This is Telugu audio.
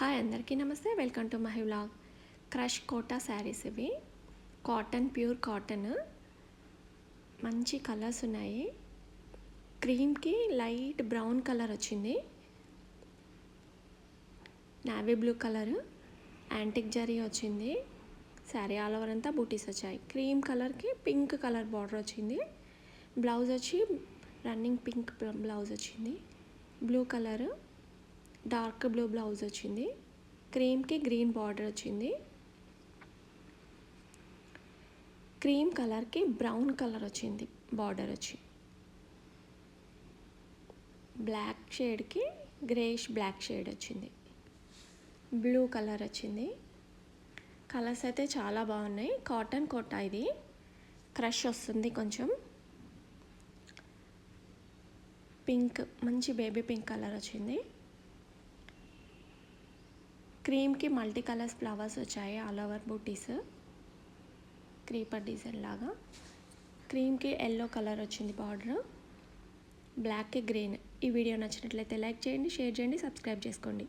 హాయ్ అందరికీ నమస్తే. Welcome to my vlog. Crush Kota sarees ఇవి. Cotton, pure cotton. మంచి కలర్స్ ఉన్నాయి. క్రీమ్కి లైట్ బ్రౌన్ కలర్ వచ్చింది, navy blue colour, antique zari వచ్చింది. శారీ ఆల్ ఓవర్ అంతా బూటీస్ వచ్చాయి. క్రీమ్ కలర్కి పింక్ కలర్ బార్డర్ వచ్చింది. బ్లౌజ్ వచ్చి రన్నింగ్ పింక్ బ్లౌజ్ వచ్చింది. Blue colour, dark blue blouse వచ్చింది. క్రీమ్కి గ్రీన్ బార్డర్ వచ్చింది. క్రీమ్ కలర్కి బ్రౌన్ కలర్ వచ్చింది బార్డర్ వచ్చి. బ్లాక్ షేడ్కి గ్రేష్ బ్లాక్ షేడ్ వచ్చింది. బ్లూ కలర్ వచ్చింది. కలర్స్ అయితే చాలా బాగున్నాయి. కాటన్ కోటా ఇది. క్రష్ వస్తుంది కొంచెం. పింక్, మంచి బేబీ పింక్ కలర్ వచ్చింది. క్రీమ్కి మల్టీ కలర్స్ ఫ్లవర్స్ వచ్చాయి, ఆల్ ఓవర్ బూటీస్, క్రీపర్ డిజైన్ లాగా. క్రీమ్కి ఎల్లో కలర్ వచ్చింది బార్డర్, బ్లాక్కి గ్రీన్. ఈ వీడియో నచ్చినట్లయితే లైక్ చేయండి, షేర్ చేయండి, సబ్స్క్రైబ్ చేసుకోండి.